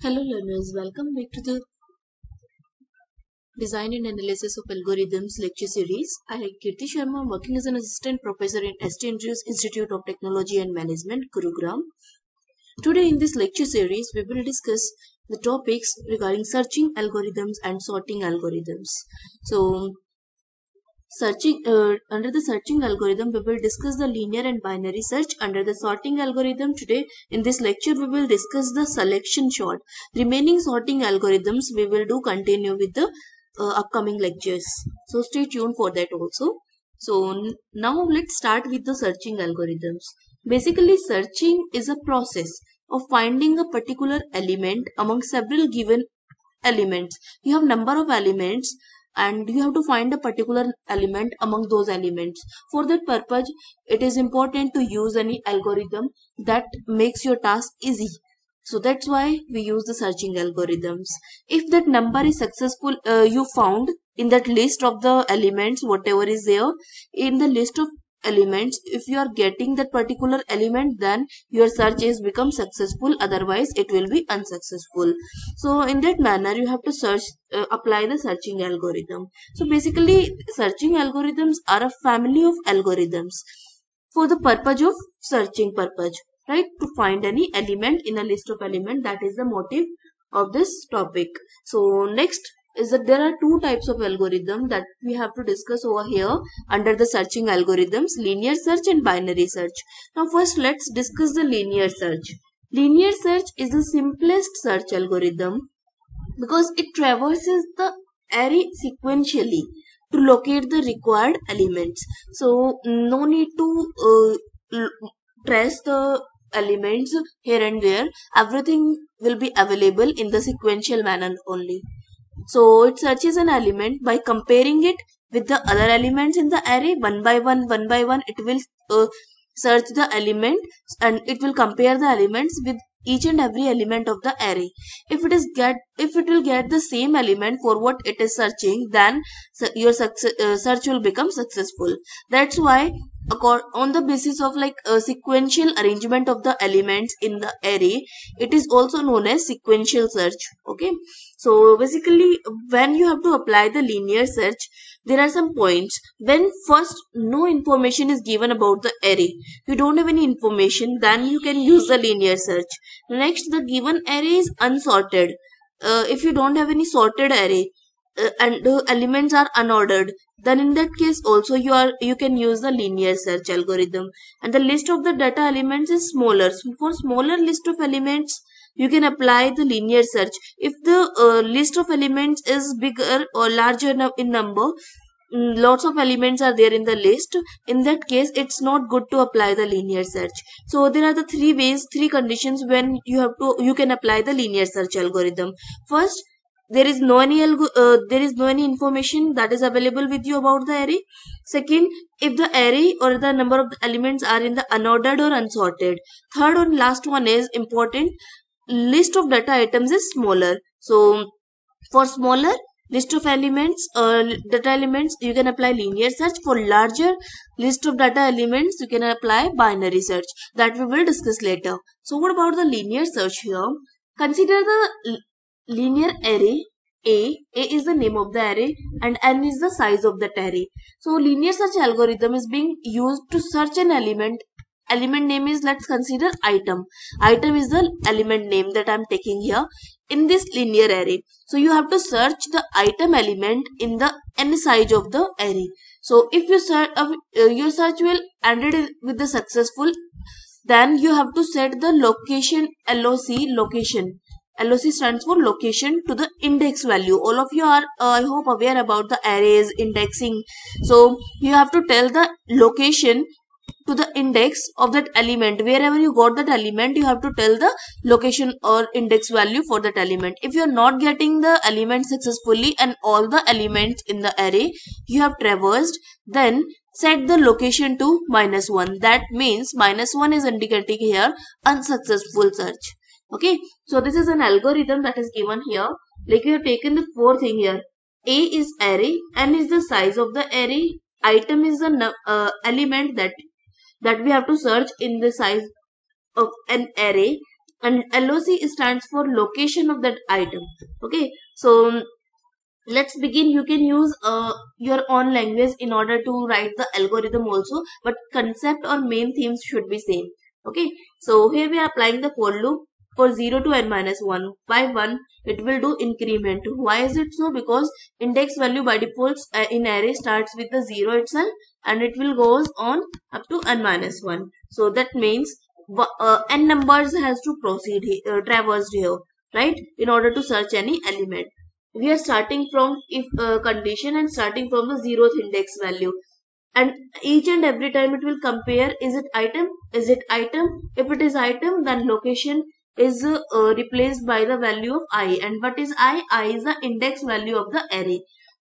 Hello learners, welcome back to the Design and Analysis of Algorithms lecture series. I am Kirti Sharma, working as an assistant professor in ST Andrews Institute of Technology and Management, Gurugram. Today in this lecture series, we will discuss the topics regarding searching algorithms and sorting algorithms. So, under the searching algorithm, we will discuss the linear and binary search. Under the sorting algorithm, today in this lecture we will discuss the selection sort. Remaining sorting algorithms we will do continue with the upcoming lectures, so stay tuned for that also. So now let's start with the searching algorithms. Basically, searching is a process of finding a particular element among several given elements. You have number of elements and you have to find a particular element among those elements. For that purpose, it is important to use any algorithm that makes your task easy. So that's why we use the searching algorithms. If that number is successful, you found in that list of the elements, whatever is there in the list of elements, if you are getting that particular element, then your search is become successful, otherwise it will be unsuccessful. So in that manner you have to search, apply the searching algorithm. So basically, searching algorithms are a family of algorithms for the purpose of searching purpose, right? To find any element in a list of element. That is the motive of this topic. So next is that there are two types of algorithm that we have to discuss over here under the searching algorithms: linear search and binary search. Now first let's discuss the linear search. Linear search is the simplest search algorithm because it traverses the array sequentially to locate the required elements. So no need to trace the elements here and there. Everything will be available in the sequential manner only. So it searches an element by comparing it with the other elements in the array one by one, one by one. It will search the element and it will compare the elements with each and every element of the array. If it will get the same element for what it is searching, then your search will become successful. That's why on the basis of like a sequential arrangement of the elements in the array, it is also known as sequential search. Okay, so basically when you have to apply the linear search, there are some points. When first no information is given about the array, you don't have any information, then you can use the linear search. Next, the given array is unsorted. If you don't have any sorted array, and the elements are unordered, then in that case also you can use the linear search algorithm. And the list of the data elements is smaller. So for smaller list of elements, you can apply the linear search. If the list of elements is bigger or larger in number, lots of elements are there in the list, in that case it's not good to apply the linear search. So there are the three conditions when you can apply the linear search algorithm. First, there is no any information that is available with you about the array. Second, if the array or the number of the elements are in the unordered or unsorted. Third and last one is important: list of data items is smaller. So for smaller list of elements, data elements, you can apply linear search. For larger list of data elements, you can apply binary search, that we will discuss later. So what about the linear search here? Consider the linear array. A is the name of the array and n is the size of that array. So linear search algorithm is being used to search an element. Element name is, let's consider item. Item is the element name that I'm taking here in this linear array. So you have to search the item element in the n size of the array. So if you search, your search will ended with the successful, then you have to set the location, location. LOC stands for location to the index value. All of you are, I hope, aware about the arrays indexing. So you have to tell the location to the index of that element. Wherever you got that element, you have to tell the location or index value for that element. If you are not getting the element successfully and all the elements in the array you have traversed, then set the location to -1. That means -1 is indicating here unsuccessful search. Okay, so this is an algorithm that is given here. Like you have taken the four thing here. A is array, n is the size of the array, item is the element that we have to search in the size of an array, and LOC stands for location of that item. Okay, so let's begin. You can use your own language in order to write the algorithm also, but concept or main themes should be same. Okay, so here we are applying the for loop for 0 to n minus 1. By 1 it will do increment. Why is it so? Because index value by default in array starts with the 0 itself, and it will goes on up to n minus 1. So that means n numbers has to proceed traversed here, right, in order to search any element. We are starting from if condition and starting from the 0th index value, and each and every time it will compare, is it item, is it item. If it is item, then location is replaced by the value of I. And what is I is the index value of the array.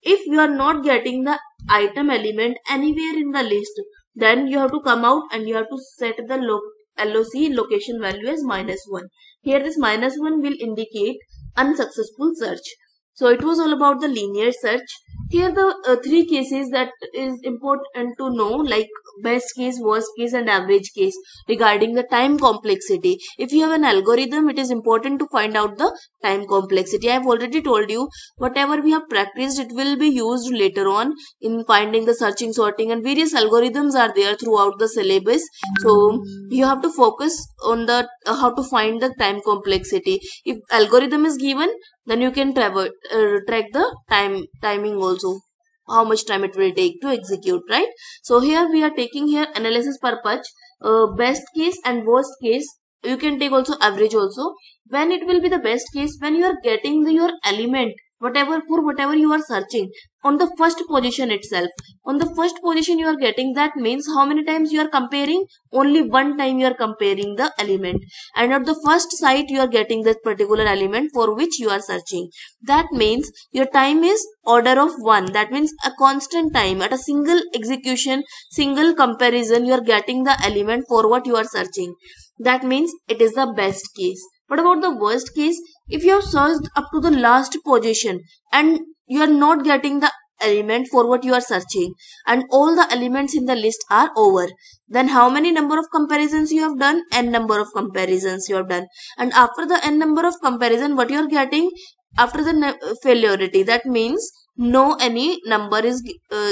If you are not getting the item element anywhere in the list, then you have to come out and you have to set the LOC location value as -1. Here this -1 will indicate unsuccessful search. So it was all about the linear search. Here the three cases that is important to know, like best case, worst case and average case, regarding the time complexity. If you have an algorithm, it is important to find out the time complexity. I have already told you, whatever we have practiced, it will be used later on in finding the searching, sorting, and various algorithms are there throughout the syllabus. So you have to focus on the how to find the time complexity. If algorithm is given, then you can track the timing also, how much time it will take to execute, right? So here we are taking here analysis purpose, best case and worst case. You can take also average also. When it will be the best case, when you are getting your element, whatever you are searching, on the first position itself, on the first position you are getting, that means how many times you are comparing? Only one time you are comparing the element, and at the first site you are getting that particular element for which you are searching. That means your time is order of 1. That means a constant time at a single execution, single comparison, you are getting the element for what you are searching. That means it is the best case. What about the worst case? If you have searched up to the last position and you are not getting the element for what you are searching, and all the elements in the list are over, then how many number of comparisons you have done? N number of comparisons you have done. And after the n number of comparison, what you are getting? After the failurity, that means no any number is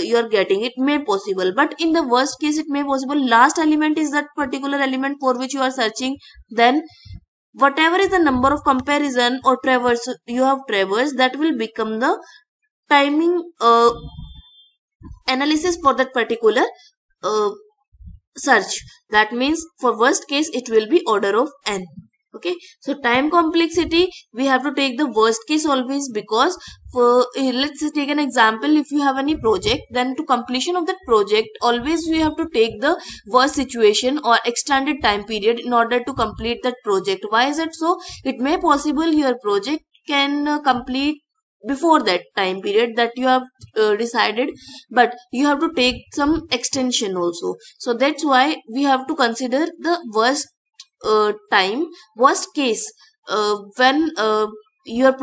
you are getting. It may possible, but in the worst case it may possible last element is that particular element for which you are searching. Then whatever is the number of comparison or traverse you have traversed, that will become the timing analysis for that particular uh, search. That means for worst case it will be order of n. Okay, so time complexity, we have to take the worst case always, because for let's take an example. If you have any project, then to completion of that project, always we have to take the worst situation or extended time period in order to complete that project. Why is it so? It may possible your project can complete before that time period that you have decided, but you have to take some extension also. So that's why we have to consider the worst case when your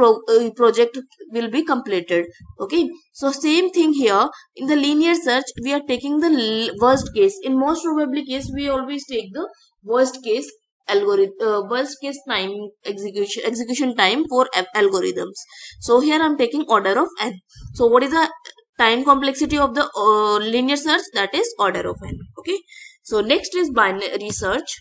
project will be completed. Okay, so same thing here in the linear search, we are taking the worst case. In most probably case, we always take the worst case algorithm, worst case time execution time for algorithms. So here I'm taking order of n. So what is the time complexity of the linear search? That is order of n. Okay, so next is binary search.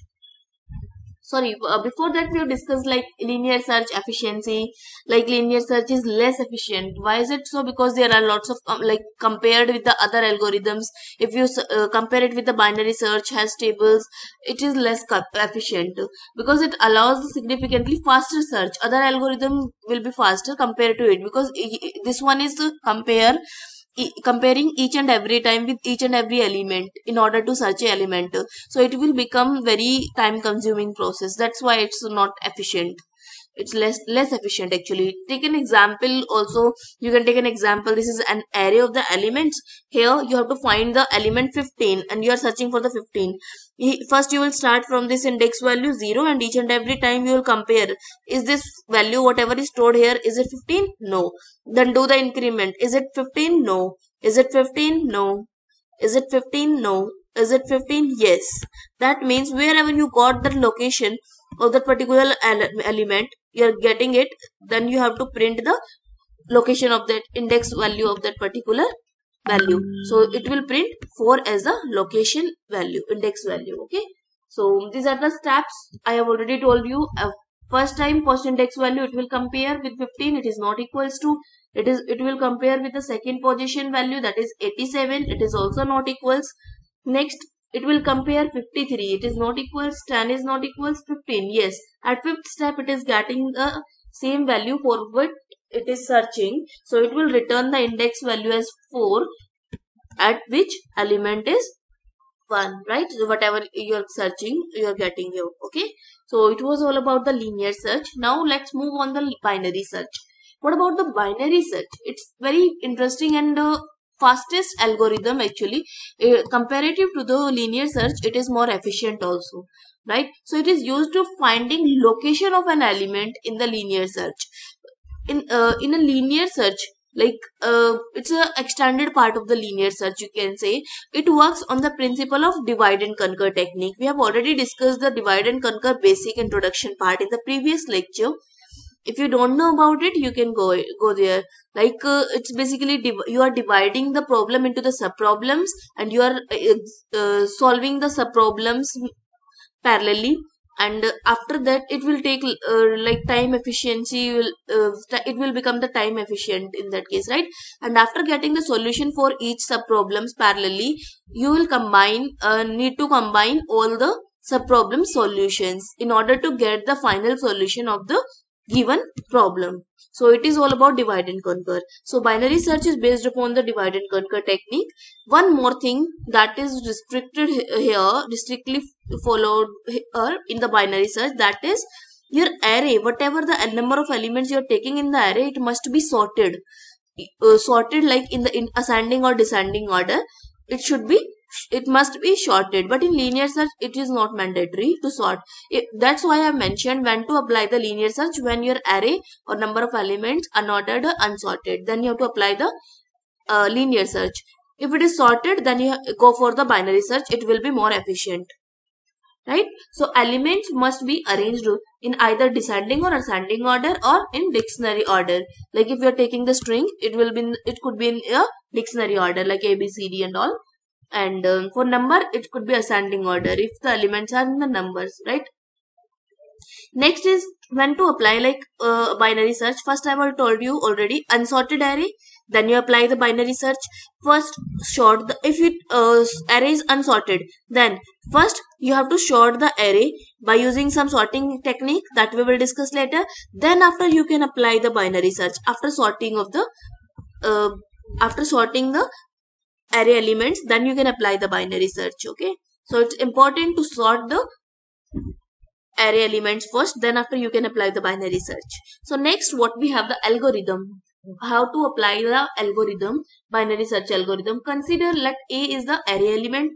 Sorry, before that we have discussed like linear search efficiency. Like linear search is less efficient. Why is it so? Because there are lots of like compared with the other algorithms, if you compare it with the binary search has tables, it is less efficient, because it allows significantly faster search. Other algorithm will be faster compared to it, because this one is to comparing each and every time with each and every element in order to search a element. So it will become very time consuming process. That's why it's not efficient. It's less efficient actually. Take an example also. You can take an example. This is an array of the elements. Here you have to find the element 15 and you are searching for the 15. First you will start from this index value 0, and each and every time you will compare, is this value whatever is stored here, is it 15? No. Then do the increment. Is it 15? No. Is it 15? No. Is it 15? No. Is it 15? Yes. That means wherever you got that location, of that particular element, you're getting it, then you have to print the location of that index value of that particular value. So it will print 4 as the location value, index value. Okay, so these are the steps I have already told you. First time, first index value, it will compare with 15, it is not equals to, it will compare with the second position value, that is 87, it is also not equals. Next, it will compare 53, it is not equals, 10 is not equals 15. Yes, at fifth step it is getting the same value for what it is searching, so it will return the index value as 4 at which element is 1, right? So whatever you're searching, you're getting here. Okay, so it was all about the linear search. Now let's move on the binary search. What about the binary search? It's very interesting and fastest algorithm actually. Comparative to the linear search, it is more efficient also, right? So it is used to finding location of an element in the linear search. In a linear search, like it's a extended part of the linear search, you can say. It works on the principle of divide and conquer technique. We have already discussed the divide and conquer basic introduction part in the previous lecture. If you don't know about it, you can go there. Like it's basically you are dividing the problem into the sub problems, and you are solving the sub problems parallelly, and after that it will take like time efficiency will it will become the time efficient in that case, right? And after getting the solution for each sub problems parallelly, you will need to combine all the sub problem solutions in order to get the final solution of the given problem. So it is all about divide and conquer. So binary search is based upon the divide and conquer technique. One more thing that is restricted here, strictly followed here in the binary search, that is your array. Whatever the number of elements you are taking in the array, it must be sorted. Sorted like in the ascending or descending order. It must be sorted, but in linear search it is not mandatory to sort. That's why I mentioned when to apply the linear search. When your array or number of elements are unordered or unsorted, then you have to apply the linear search. If it is sorted, then you go for the binary search. It will be more efficient, right? So elements must be arranged in either descending or ascending order or in dictionary order. Like if you are taking the string, it could be in a dictionary order like A B C D and all. And for number, it could be ascending order if the elements are in the numbers, right? Next is when to apply like binary search. First I have told you already, unsorted array, then you apply the binary search. First sort the, if it array is unsorted, then first you have to sort the array by using some sorting technique that we will discuss later. Then after you can apply the binary search after sorting of the after sorting the array elements, then you can apply the binary search. Okay, so it's important to sort the array elements first, then after you can apply the binary search. So next, what we have, the algorithm. How to apply the algorithm, binary search algorithm. Consider let A is the array element,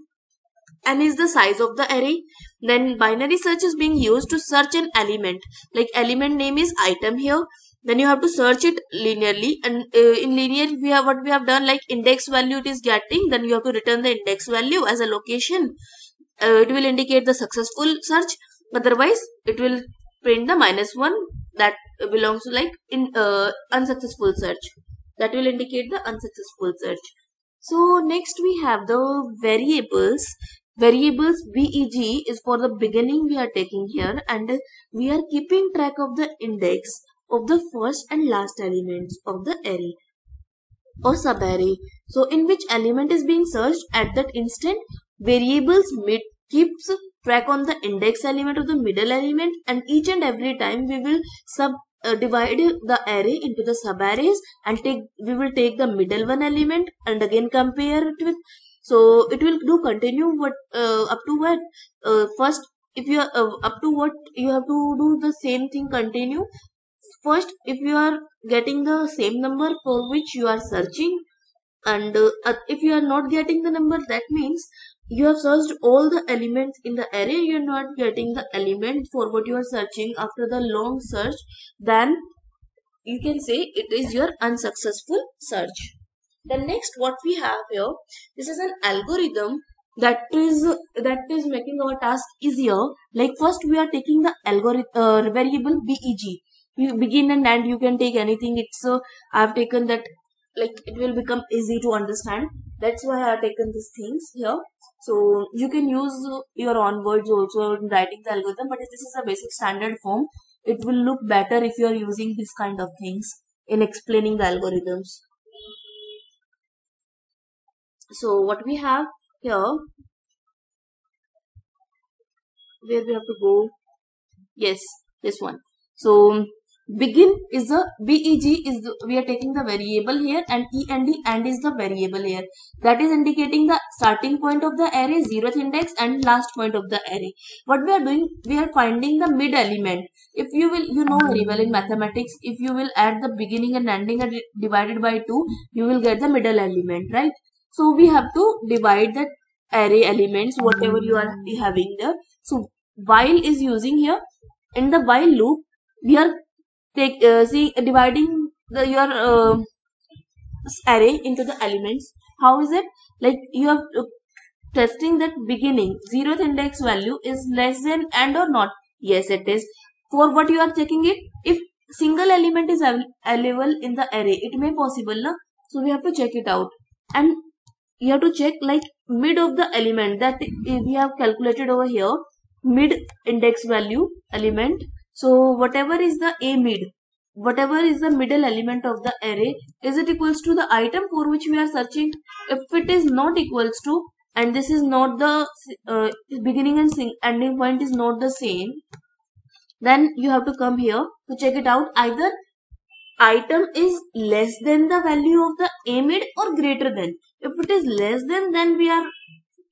n is the size of the array. Then binary search is being used to search an element, like element name is item here. Then you have to search it linearly, and in linear what we have done, like index value it is getting, then you have to return the index value as a location. It will indicate the successful search, otherwise it will print the -1 that belongs to like in unsuccessful search, that will indicate the unsuccessful search. So next we have the variables. VEG is for the beginning we are taking here, and we are keeping track of the index of the first and last elements of the array or subarray. So in which element is being searched at that instant, variables keeps track on the index element of the middle element, and each and every time we will divide the array into the subarrays, and we will take the middle one element and again compare it with. So it will do continue what up to what first, if you are up to what you have to do the same thing continue. First, if you are getting the same number for which you are searching, and if you are not getting the number, that means you have searched all the elements in the array, you are not getting the element for what you are searching after the long search, then you can say it is your unsuccessful search. The next what we have here, this is an algorithm that is making our task easier. Like first we are taking the algorithm variable beg. You begin and end, you can take anything. It's I've taken that, like it will become easy to understand. That's why I've taken these things here. So you can use your own words also in writing the algorithm, but this is a basic standard form. It will look better if you are using this kind of things in explaining the algorithms. So what we have here, where we have to go, yes, this one. So begin is the beg is we are taking the variable here, and end is the variable here. That is indicating the starting point of the array, zeroth index, and last point of the array. What we are doing, we are finding the mid element. If you will, you know very well in mathematics, if you will add the beginning and ending and divided by 2, you will get the middle element, right? So we have to divide the array elements, whatever you are having there. So while is using here. In the while loop, we are dividing your array into the elements. How is it? Like you are testing that beginning zeroth index value is less than and or not. Yes, it is. For what you are checking it, if single element is available in the array, it may possible, na? So we have to check it out, and you have to check like mid of the element that we have calculated over here, mid index value element. So whatever is the a mid, whatever is the middle element of the array, is it equals to the item for which we are searching? If it is not equals to, and this is not the beginning and ending point is not the same, then you have to come here to check it out. Either item is less than the value of the a mid or greater than. If it is less than, then we are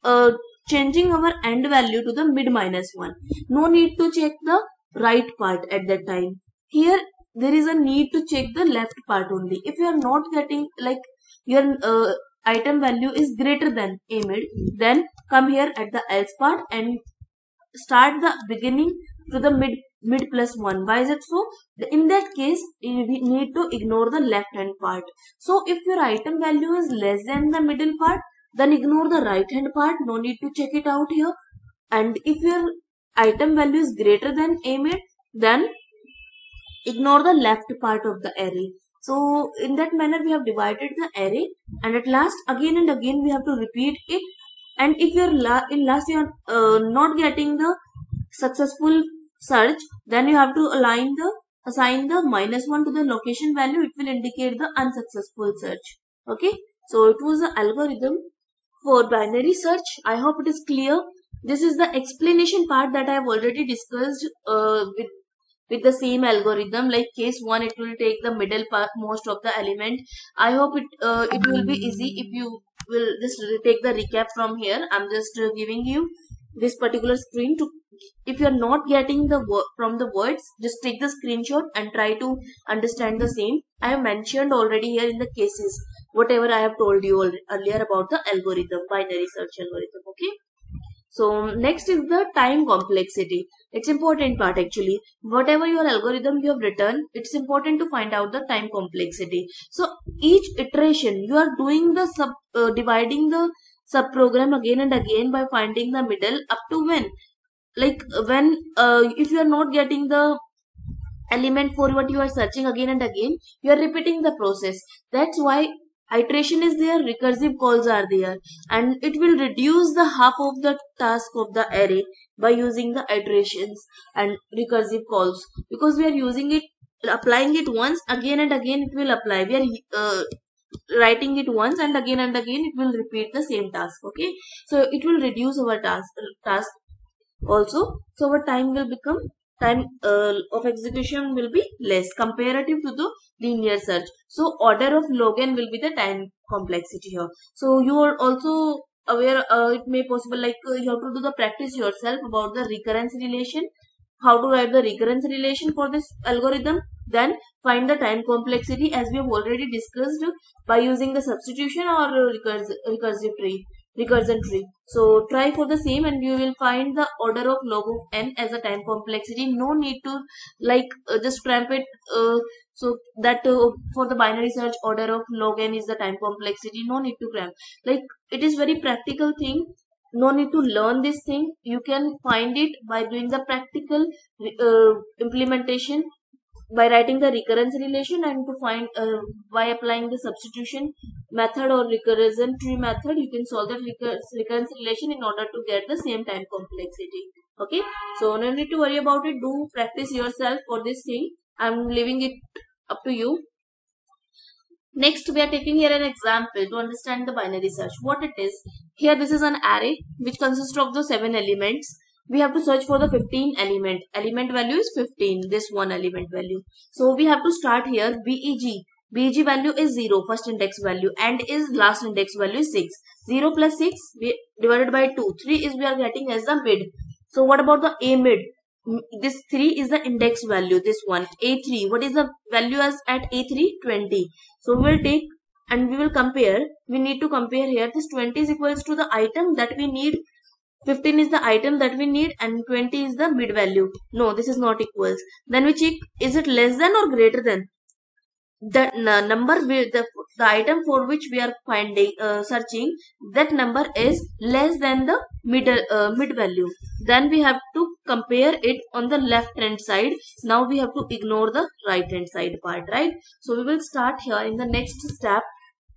uh, changing our end value to the mid minus 1. No need to check the right part at that time. Here there is a need to check the left part only. If you are not getting, like your item value is greater than a mid, then come here at the else part and start the beginning to the mid plus 1. Why is it so? In that case we need to ignore the left hand part. So if your item value is less than the middle part, then ignore the right hand part. No need to check it out here. And if your item value is greater than a mid, then ignore the left part of the array. So in that manner we have divided the array, and at last again and again we have to repeat it. And if you're in last you are not getting the successful search, then you have to assign the -1 to the location value. It will indicate the unsuccessful search. Okay, so it was the algorithm for binary search. I hope it is clear. This is the explanation part that I have already discussed with the same algorithm. Like case 1, it will take the middle part most of the element. I hope it will be easy if you will just take the recap from here. I'm just giving you this particular screen to, if you're not getting the from the words, just take the screenshot and try to understand the same. I have mentioned already here in the cases whatever I have told you earlier about the algorithm, binary search algorithm. Okay, so next is the time complexity. It's important part actually. Whatever your algorithm you have written, it's important to find out the time complexity. So each iteration you are doing the dividing the sub program again and again by finding the middle up to when. Like when if you are not getting the element for what you are searching again and again, you are repeating the process. That's why iteration is there, recursive calls are there, and it will reduce the half of the task of the array by using the iterations and recursive calls, because we are using it, applying it once, again and again it will apply. We are writing it once and again it will repeat the same task. Okay, so it will reduce our task also. So our time of execution will be less comparative to the linear search. So order of log n will be the time complexity here. So you are also aware, it may possible, like you have to do the practice yourself about the recurrence relation, how to write the recurrence relation for this algorithm. Then find the time complexity as we have already discussed by using the substitution or recursive tree, recursion tree. So try for the same and you will find the order of log of n as a time complexity. No need to like just cramp it. So that for the binary search, order of log n is the time complexity. No need to cramp. Like it is very practical thing. no need to learn this thing. You can find it by doing the practical implementation, by writing the recurrence relation, and to find by applying the substitution method or recursion tree method, you can solve the recurrence relation in order to get the same time complexity. Okay, so no need to worry about it. Do practice yourself for this thing. I'm leaving it up to you. Next, we are taking here an example to understand the binary search. What it is, here this is an array which consists of the 7 elements. We have to search for the 15 element. Element value is 15, this one element value. So we have to start here BEG. BEG value is 0, first index value, and is last index value is 6. 0 plus 6 divided by 2. 3 is we are getting as the mid. So what about the A mid? This 3 is the index value, this one A3. What is the value as at A3? 20. So we will take and we will compare. We need to compare here. This 20 is equals to the item that we need. 15 is the item that we need and 20 is the mid value. No, this is not equals. Then we check, is it less than or greater than? The number, the item for which we are finding searching, that number is less than the mid value. Then we have to compare it on the left hand side. Now we have to ignore the right hand side part, right? So we will start here in the next step.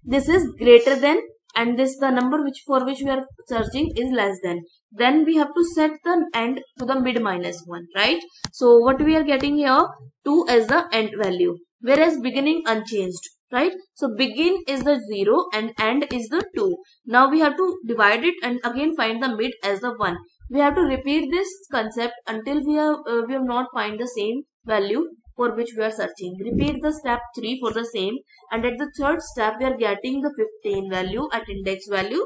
This is greater than, and this the number which for which we are searching is less than. Then we have to set the end to the mid minus 1, right? So what we are getting here, 2 as the end value, whereas beginning unchanged, right? So begin is the 0 and end is the 2. Now we have to divide it and again find the mid as the 1. We have to repeat this concept until we have not find the same value for which we are searching. Repeat the step 3 for the same, and at the third step we are getting the 15 value at index value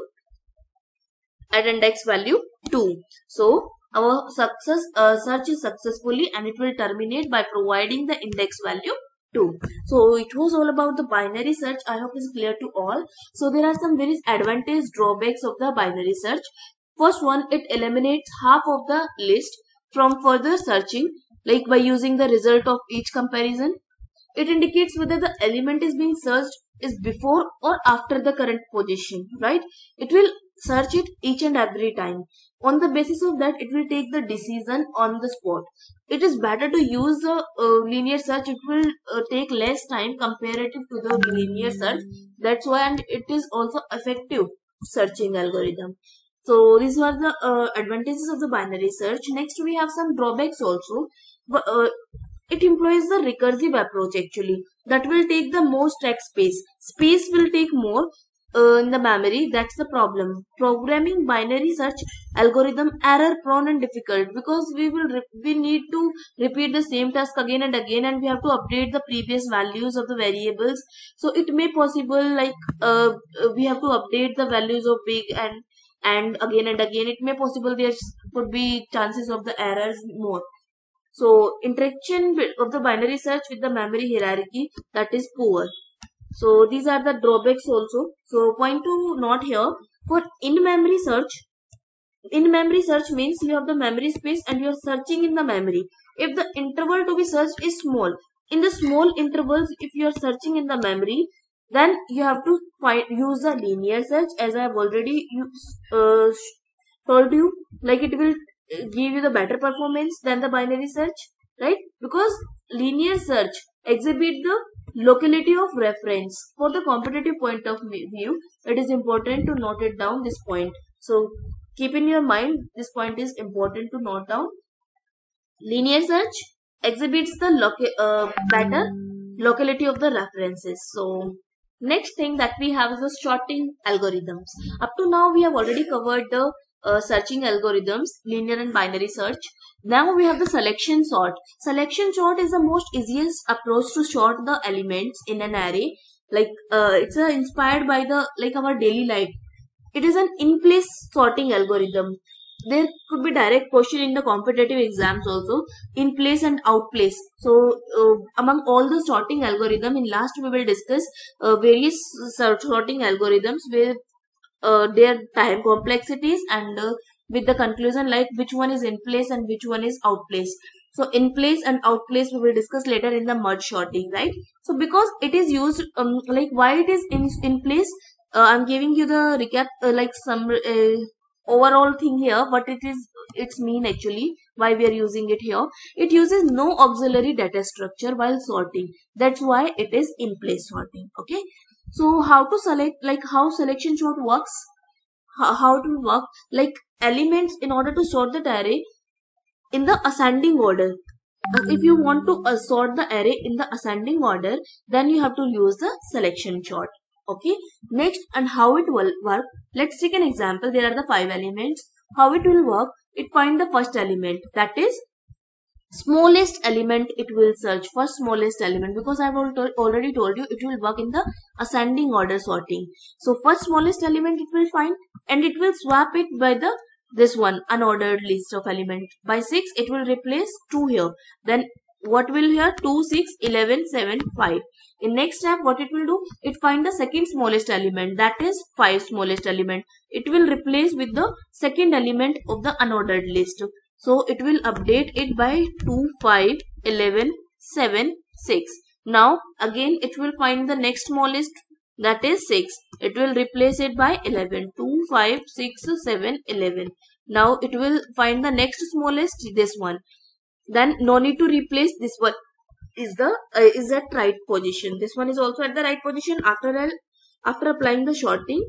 2. So our search is successfully, and it will terminate by providing the index value 2. So it was all about the binary search. I hope it's clear to all. So there are some very advantage drawbacks of the binary search. First one, it eliminates half of the list from further searching, like by using the result of each comparison. It indicates whether the element is being searched is before or after the current position, right? It will search it each and every time. On the basis of that, it will take the decision on the spot. It is better to use the linear search. It will take less time comparative to the linear search. That's why, and it is also effective searching algorithm. So these were the advantages of the binary search. Next, we have some drawbacks also. It employs the recursive approach actually. That will take the most stack space. Space will take more in the memory. That's the problem. Programming binary search algorithm error prone and difficult, because we need to repeat the same task again and again, and we have to update the previous values of the variables. So it may possible like we have to update the values of big and again and again. It may possible there could be chances of the errors more. So interaction of the binary search with the memory hierarchy, that is poor. So these are the drawbacks also. So point to note here, for in-memory search means you have the memory space and you are searching in the memory. If the interval to be searched is small, in the small intervals, if you are searching in the memory, then you have to use the linear search, as I have already told you. Like it will give you the better performance than the binary search, right? Because linear search exhibit the locality of reference. For the competitive point of view, it is important to note it down, this point. So keep in your mind, this point is important to note down. Linear search exhibits the better locality of the references. So next thing that we have is the sorting algorithms. Up to now we have already covered the searching algorithms, linear and binary search. Now we have the selection sort. Selection sort is the most easiest approach to sort the elements in an array. Like it's inspired by the our daily life. It is an in-place sorting algorithm. There could be direct question in the competitive exams also, in place and out place. So among all the sorting algorithm, in last we will discuss various sorting algorithms with their time complexities, and with the conclusion like which one is in place and which one is out place. So in place and out place we will discuss later in the merge sorting, right? So because it is used why it is in place, I'm giving you the recap overall thing here, but its mean actually why we are using it here. It uses no auxiliary data structure while sorting. That's why it is in place sorting. Okay. So how to select, like how selection sort works, how it will work, like elements in order to sort the array in the ascending order. If you want to sort the array in the ascending order, then you have to use the selection sort. Okay. Next, and how it will work, let's take an example. There are the 5 elements. How it will work, it find the first element, that is smallest element. It will search for smallest element, because I've already told you it will work in the ascending order sorting. So first smallest element it will find, and it will swap it by the this one unordered list of element. By 6 it will replace 2 here. Then what will here, 2, 6, 11, 7, 5. In next step, what it will do, it find the second smallest element, that is 5 smallest element. It will replace with the second element of the unordered list. So it will update it by 2, 5, 11, 7, 6. Now again it will find the next smallest, that is 6. It will replace it by 11. 2, 5, 6, 7, 11. Now it will find the next smallest, this one. Then no need to replace this one, is at right position. This one is also at the right position. After applying the sorting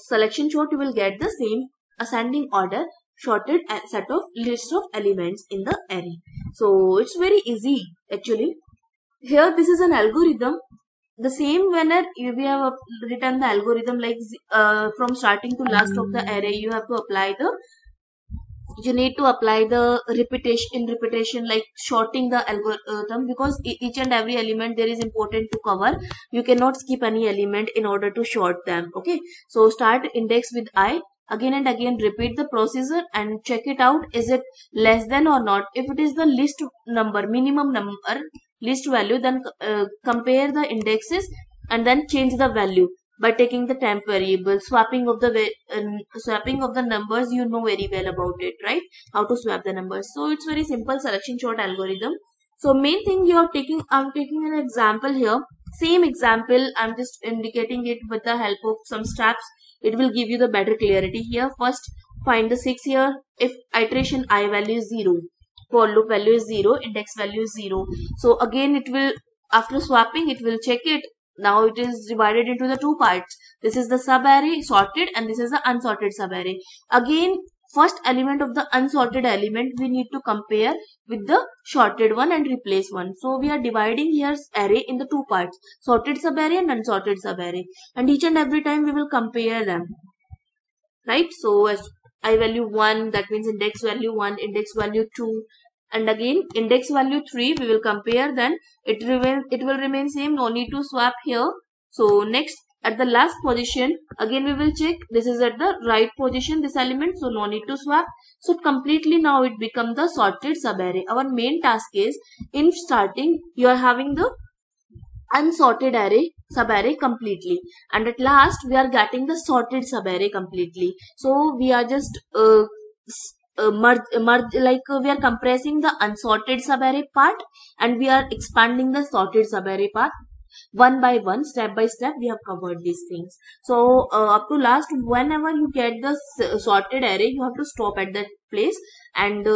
selection sort, you will get the same ascending order sorted set of list of elements in the array. So it's very easy actually. Here this is an algorithm. The same manner we have written the algorithm, like from starting to last of the array, you have to apply the, you need to apply the repetition, like sorting the algorithm, because each and every element there is important to cover. You cannot skip any element in order to sort them. Okay. So start index with I, again and again repeat the procedure and check it out, is it less than or not. If it is the list number, minimum number list value, then compare the indexes and then change the value by taking the temp variable. Swapping of the numbers, you know very well about it, right? How to swap the numbers. So it's very simple selection sort algorithm. So main thing I'm taking an example here. Same example, I'm just indicating it with the help of some steps. It will give you the better clarity here. First, find the 6 here. If iteration I value is 0, for loop value is 0, index value is 0. So again it will, after swapping, it will check it. Now it is divided into the two parts. This is the sub-array sorted and this is the unsorted sub-array. Again, first element of the unsorted element we need to compare with the sorted one and replace one. So we are dividing here array in the two parts, sorted sub-array and unsorted sub-array. And each and every time we will compare them. Right? So as I value 1, that means index value 1, index value 2. And again index value 3 we will compare, then it will remain same, no need to swap here. So next, at the last position, again we will check, this is at the right position, this element, so no need to swap. So completely now it becomes the sorted subarray. Our main task is, in starting you are having the unsorted array subarray completely, and at last we are getting the sorted subarray completely. So we are just merge, like we are compressing the unsorted subarray part and we are expanding the sorted subarray part. One by one, step by step, we have covered these things. So up to last, whenever you get the sorted array, you have to stop at that place, and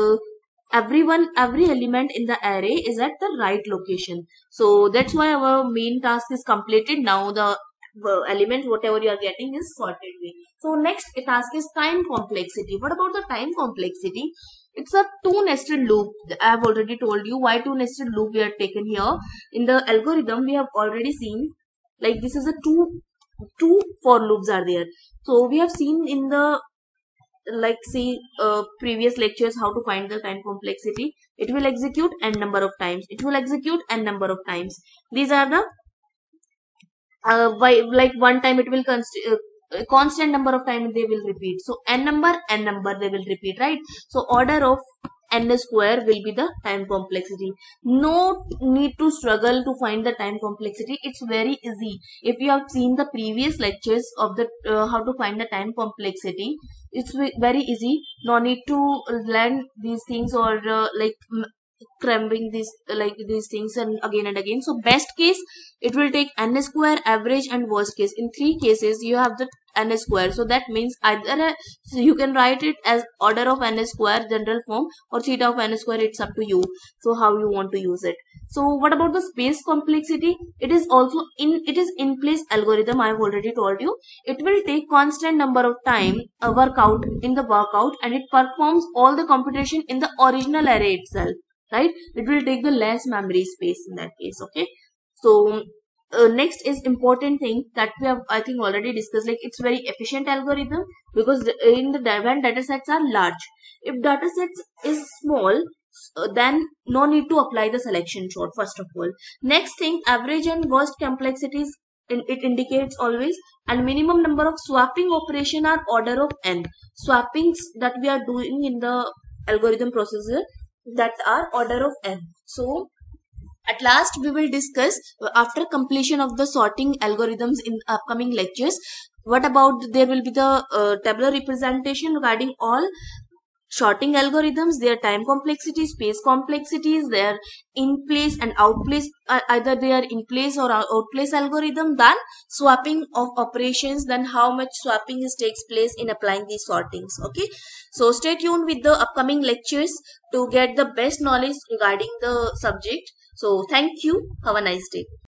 every element in the array is at the right location. So that's why our main task is completed. Now the elements whatever you are getting is sorted way. So next task is time complexity. What about the time complexity? It's a two nested loop. I have already told you why two nested loop we are taken here. In the algorithm we have already seen, like this is a two for loops are there. So we have seen in the, like see previous lectures, how to find the time complexity. It will execute n number of times. It will execute n number of times. These are the like one time it will constant number of time they will repeat. So n number they will repeat, right? So order of n square will be the time complexity. No need to struggle to find the time complexity. It's very easy. If you have seen the previous lectures of the how to find the time complexity, it's very easy. No need to learn these things or cramming these things and again. So best case it will take n square, average, and worst case. In three cases you have the n square, so that means either so you can write it as order of n square general form, or theta of n square. It's up to you, so how you want to use it. So what about the space complexity? It is also in place algorithm. I've already told you it will take constant number of time workout in the workout, and it performs all the computation in the original array itself, right? It will take the less memory space in that case. Okay, so next is important thing that we have I think already discussed, like it's very efficient algorithm, because in the when data sets are large. If data sets is small, then no need to apply the selection sort first of all. Next thing, average and worst complexities, it indicates always, and minimum number of swapping operation are order of n. Swappings that we are doing in the algorithm processor, that are order of n. So at last we will discuss, after completion of the sorting algorithms in upcoming lectures, what about there will be the tabular representation regarding all sorting algorithms, their time complexity, space complexities, their in place and out place, either they are in place or out place algorithm, then swapping of operations, then how much swapping is takes place in applying these sortings. Okay, so stay tuned with the upcoming lectures to get the best knowledge regarding the subject. So thank you, have a nice day.